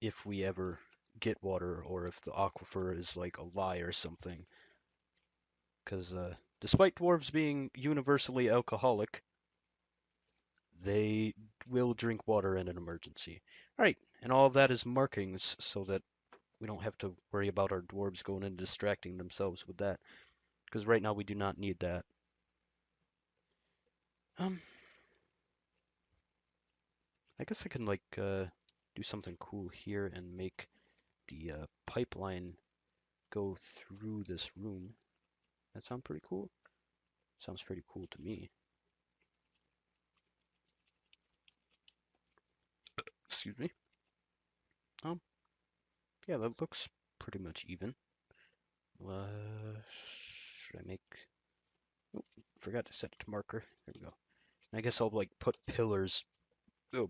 If we ever get water, or if the aquifer is like a lie or something. Because despite dwarves being universally alcoholic, they will drink water in an emergency. Alright, and all of that is markings so that we don't have to worry about our dwarves going and distracting themselves with that. Because right now we do not need that. I guess I can like do something cool here and make the pipeline go through this room. That sound pretty cool? Sounds pretty cool to me. Excuse me. Yeah, that looks pretty much even. Should I make... Oh, forgot to set it to marker. There we go. I guess I'll like put pillars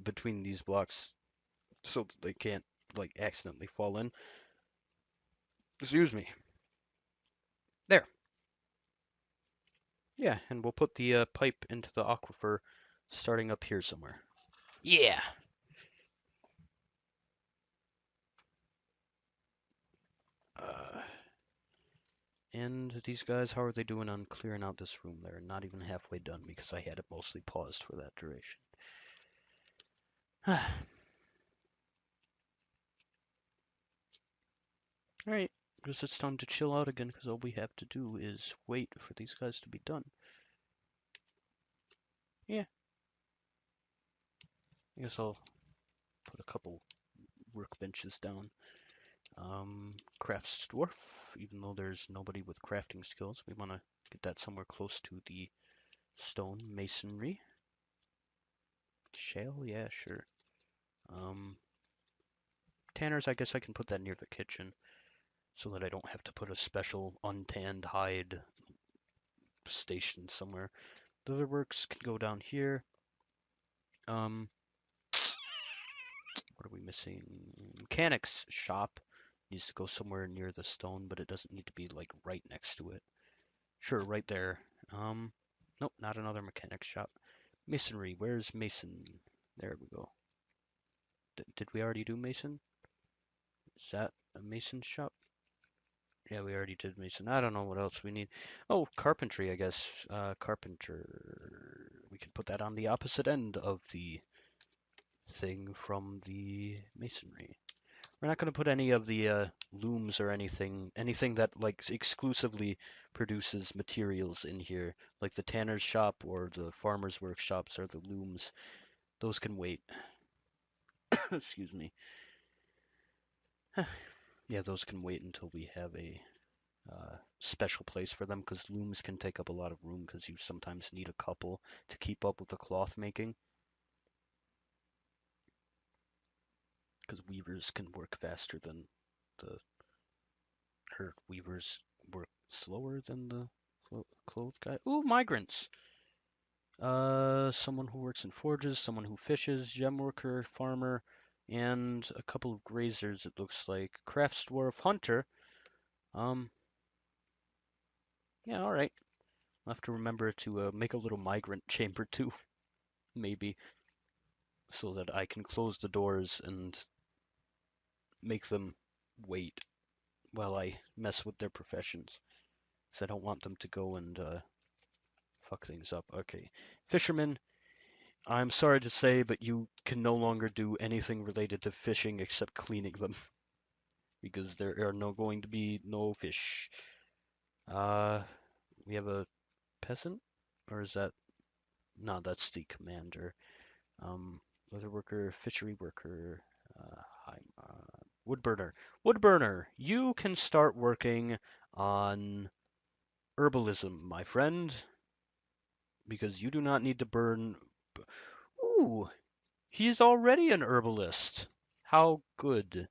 between these blocks so that they can't like accidentally fall in. Excuse me. There. Yeah, and we'll put the pipe into the aquifer starting up here somewhere. Yeah. And these guys, how are they doing on clearing out this room? They're not even halfway done because I had it mostly paused for that duration. Alright, guess it's time to chill out again because all we have to do is wait for these guys to be done. Yeah. I guess I'll put a couple workbenches down. Crafts dwarf, even though there's nobody with crafting skills, we want to get that somewhere close to the stone masonry. Shale, yeah, sure. Tanners, I guess I can put that near the kitchen so that I don't have to put a special untanned hide station somewhere. Leatherworks can go down here. What are we missing? Mechanics shop needs to go somewhere near the stone, but it doesn't need to be like right next to it. Sure, right there. Nope, not another mechanics shop. Masonry, where's Mason? There we go. Did we already do Mason? Is that a Mason shop? Yeah, we already did Mason. I don't know what else we need. Oh, carpentry, I guess. Carpenter. We could put that on the opposite end of the thing from the masonry. We're not going to put any of the looms or anything that like exclusively produces materials in here, like the tanner's shop or the farmer's workshops or the looms. Those can wait. Excuse me. Yeah, those can wait until we have a special place for them, because looms can take up a lot of room because you sometimes need a couple to keep up with the cloth making. Because weavers can work faster than the or weavers work slower than the clothes guy. Ooh, migrants. Someone who works in forges, someone who fishes, gem worker, farmer, and a couple of grazers. It looks like crafts dwarf, hunter. Um, yeah, all right. I'll have to remember to make a little migrant chamber too, maybe, so that I can close the doors and make them wait while I mess with their professions. Because I don't want them to go and fuck things up. Okay, fisherman. I'm sorry to say, but you can no longer do anything related to fishing except cleaning them, because there are going to be no fish. Uh, we have a peasant, or is that? No, that's the commander. Leather worker, fishery worker, woodburner. Woodburner, you can start working on herbalism, my friend, because you do not need to burn. Ooh, he is already an herbalist. How good.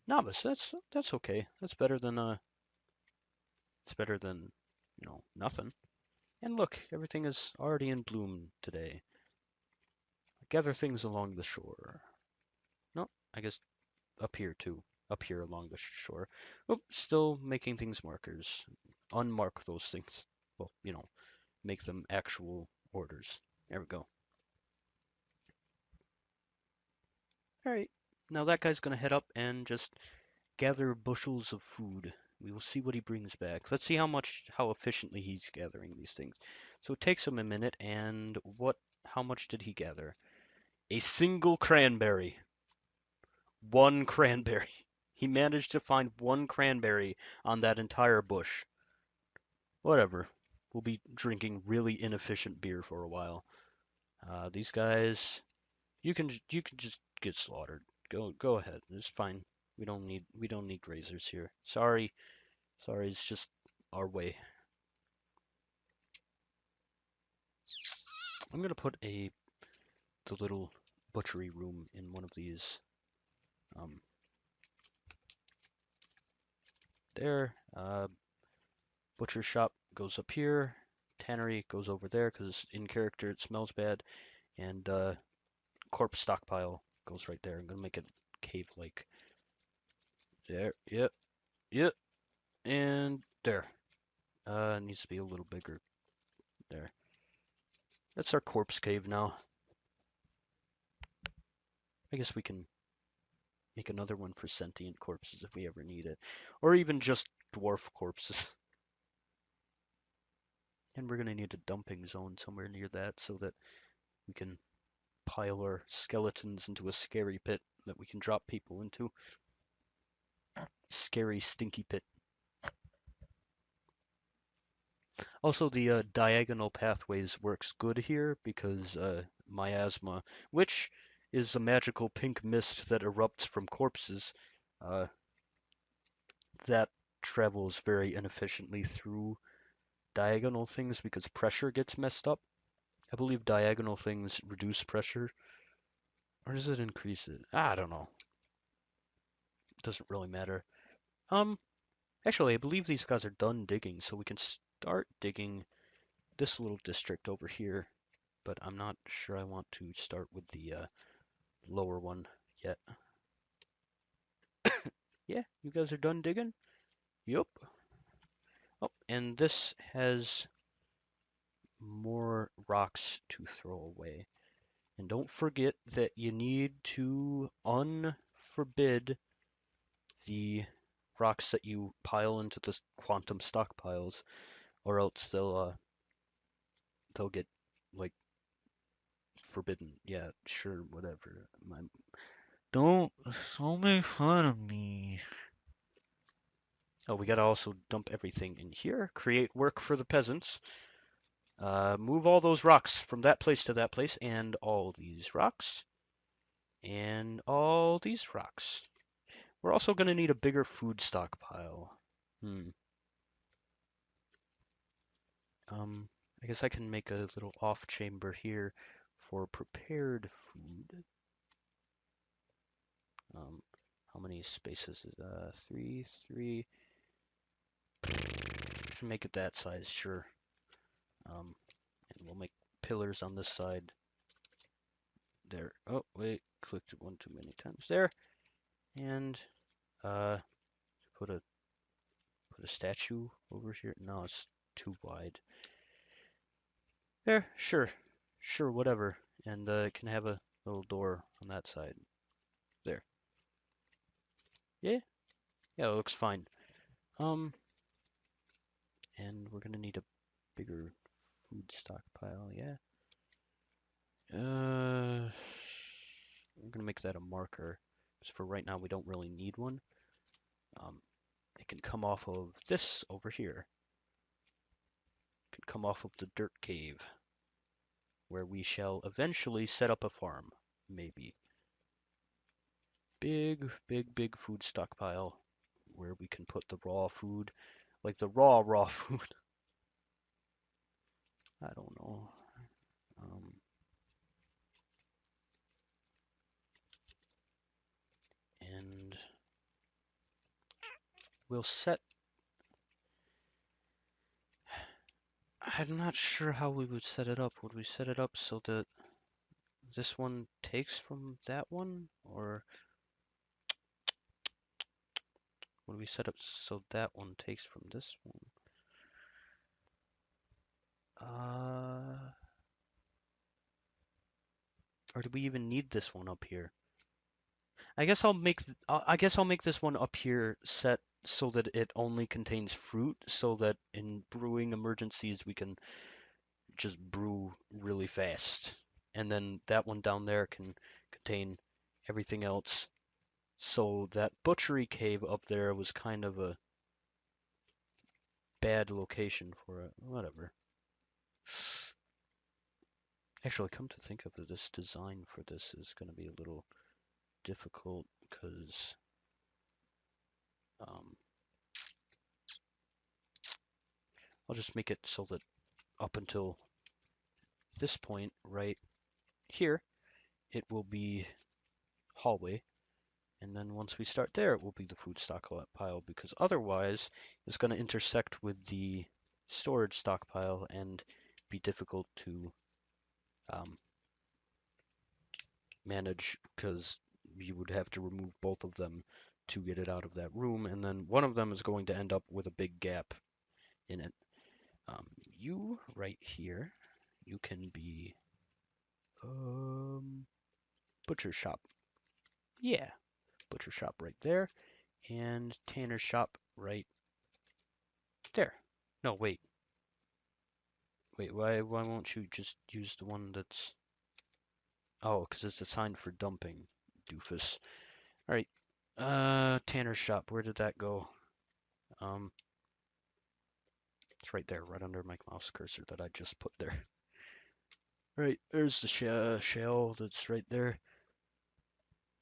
Novice, that's okay. That's better than it's better than, nothing. And look, everything is already in bloom today. Gather things along the shore. No, I guess up here too. Up here along the shore. Oh, still making things markers. Unmark those things. Well, make them actual orders. There we go. All right. Now that guy's gonna head up and just gather bushels of food. We will see what he brings back. Let's see how efficiently he's gathering these things. So it takes him a minute, and how much did he gather? A single cranberry. One cranberry. He managed to find one cranberry on that entire bush. Whatever. We'll be drinking really inefficient beer for a while. These guys, you can just get slaughtered. Go ahead. It's fine. We don't need grazers here. Sorry. Sorry, it's just our way. I'm gonna put the little butchery room in one of these. Um, there. Butcher shop goes up here. Tannery goes over there because in character it smells bad. And corpse stockpile goes right there. I'm gonna make it cave-like. There. Yep. Yep. And there. It needs to be a little bigger. There. That's our corpse cave now. I guess we can make another one for sentient corpses if we ever need it. Or even just dwarf corpses. And we're going to need a dumping zone somewhere near that so that we can pile our skeletons into a scary pit that we can drop people into. Scary, stinky pit. Also, the diagonal pathways works good here because miasma, which is a magical pink mist that erupts from corpses uh, that travels very inefficiently through diagonal things because pressure gets messed up. I believe diagonal things reduce pressure, or does it increase it? I don't know. It doesn't really matter. Um, Actually, I believe these guys are done digging, so we can start digging this little district over here, but I'm not sure I want to start with the lower one yet. Yeah, you guys are done digging? Yup. Oh, and this has more rocks to throw away. And don't forget that you need to unforbid the rocks that you pile into the quantum stockpiles, or else they'll get like forbidden. Yeah, sure, whatever. Don't make fun of me. Oh, we gotta also dump everything in here. Create work for the peasants. Move all those rocks from that place to that place, and all these rocks, and all these rocks. We're also gonna need a bigger food stockpile. Hmm. I guess I can make a little off chamber here for prepared food. Um, how many spaces is three, three. Make it that size, sure. And we'll make pillars on this side. There. Oh, wait, clicked it one too many times. There. And uh, put a statue over here. No, it's too wide. There, sure, sure, whatever. And it can have a little door on that side. There. Yeah, yeah, it looks fine. And we're gonna need a bigger food stockpile. Yeah. I'm gonna make that a marker. Because for right now, we don't really need one. It can come off of this over here. It can come off of the dirt cave, where we shall eventually set up a farm. Maybe. Big, big, big food stockpile where we can put the raw food, like the raw food. I don't know. Um, and we'll set. I'm not sure how we would set it up. Would we set it up so that this one takes from that one, or would we set up so that one takes from this one? Or do we even need this one up here? I guess I'll make this one up here set so that it only contains fruit, so that in brewing emergencies we can just brew really fast. And then that one down there can contain everything else. So that butchery cave up there was kind of a bad location for it. Whatever. Actually, come to think of it, this design for this is going to be a little difficult because I'll just make it so that up until this point right here, it will be hallway, and then once we start there, it will be the food stockpile, because otherwise it's going to intersect with the storage stockpile and be difficult to manage, because you would have to remove both of them to get it out of that room, and then one of them is going to end up with a big gap in it. You right here, you can be butcher shop. Yeah, butcher shop right there, and tanner shop right there. No, wait. Wait, why won't you just use the one that's... Oh, because it's assigned for dumping, doofus. Alright, tanner shop, where did that go? It's right there, right under my mouse cursor that I just put there. Right, there's the shell that's right there.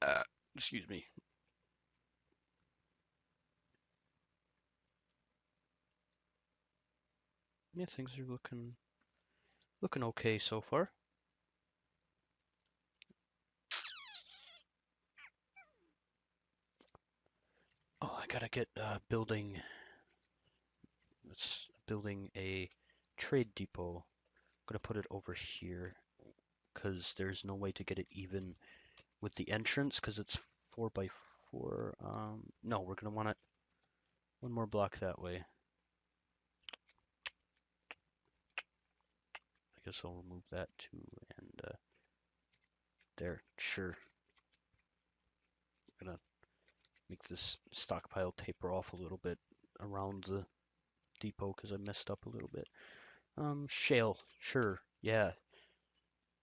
Uh, Excuse me. Yeah, things are looking okay so far. Oh, I gotta get building a trade depot. I'm gonna put it over here because there's no way to get it even with the entrance because it's 4 by 4. No, we're gonna want it one more block that way. I guess I'll remove that too, and there, sure. I'm gonna make this stockpile taper off a little bit around the depot because I messed up a little bit. Shale, sure, yeah.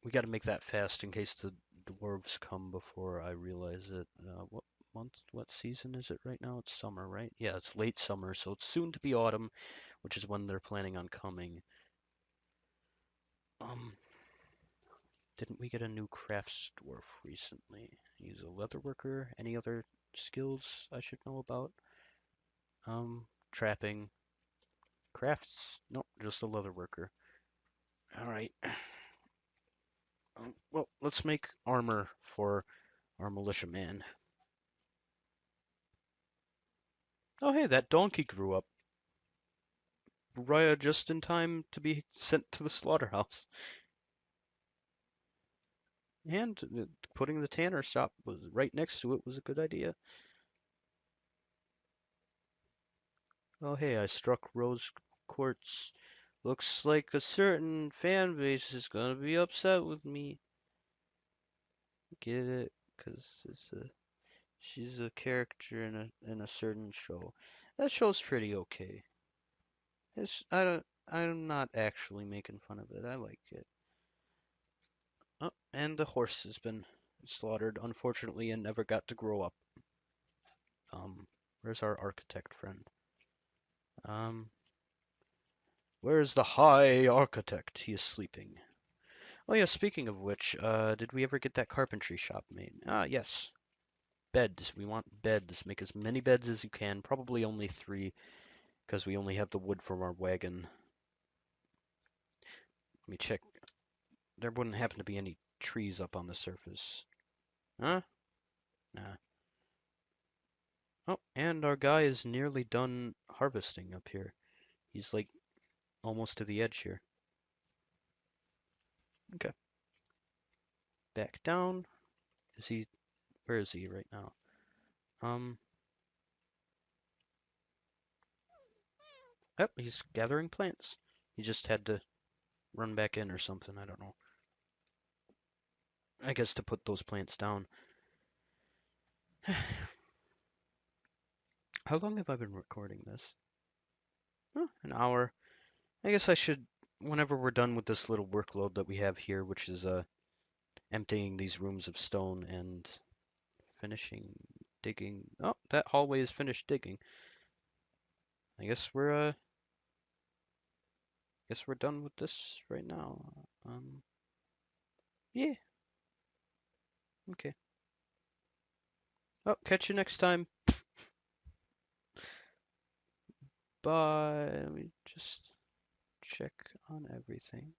We got to make that fast in case the dwarves come before I realize it. What season is it right now? It's summer, right? Yeah, it's late summer, so it's soon to be autumn, which is when they're planning on coming. Um, didn't we get a new crafts dwarf recently? He's a leather worker. Any other skills I should know about? Trapping, crafts? No, just a leather worker. All right. Well, let's make armor for our militiaman. Oh, hey, that donkey grew up. Raya just in time to be sent to the slaughterhouse. And putting the tanner shop was right next to it was a good idea. Oh, hey, I struck rose quartz. Looks like a certain fan base is gonna be upset with me. Get it? 'Cause she's a character in a certain show. That show's pretty okay. I'm not actually making fun of it. I like it. Oh, and the horse has been slaughtered, unfortunately, and never got to grow up. Where's our architect friend? Um, where's the high architect? He is sleeping. Oh yeah, speaking of which, did we ever get that carpentry shop made? Ah, yes. Beds. We want beds. Make as many beds as you can. Probably only 3, because we only have the wood from our wagon. Let me check. There wouldn't happen to be any trees up on the surface. Huh? Nah. Oh, and our guy is nearly done harvesting up here. He's like almost to the edge here. Okay. Back down. Is he? Where is he right now? Um. Yep, he's gathering plants. He just had to run back in or something. I don't know. I guess to put those plants down. How long have I been recording this? Oh, an hour. I guess I should, whenever we're done with this little workload that we have here, which is emptying these rooms of stone and finishing digging. Oh, that hallway is finished digging. I guess we're done with this right now. Yeah. Okay. Oh, catch you next time. Bye. Let me just check on everything.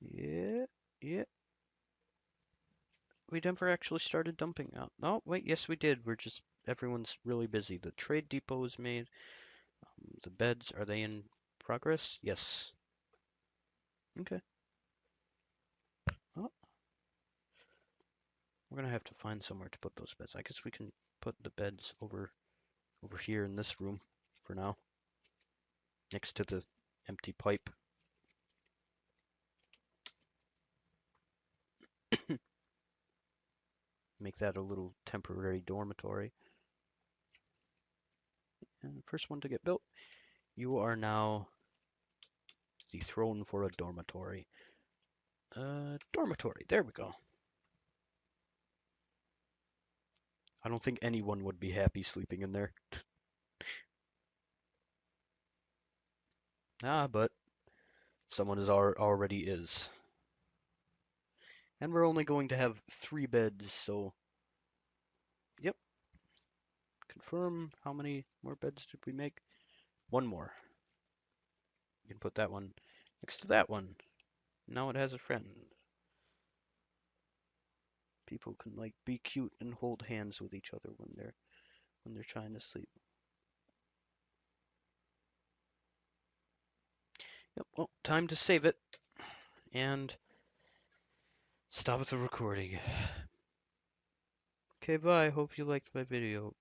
Yeah. Yeah. We never actually started dumping out. Oh, wait, yes we did. Everyone's really busy. The trade depot is made. The beds, are they in progress? Yes. Okay. Oh, we're gonna have to find somewhere to put those beds. I guess we can put the beds over here in this room for now, next to the empty pipe. Make that a little temporary dormitory. And the first one to get built. You are now the throne for a dormitory. Dormitory. There we go. I don't think anyone would be happy sleeping in there. Ah, but someone already is. And we're only going to have 3 beds, so yep. Confirm. How many more beds did we make? 1 more. You can put that one next to that one. Now it has a friend. People can like be cute and hold hands with each other when they're trying to sleep. Yep, well, time to save it and stop the recording. Okay, bye. Hope you liked my video.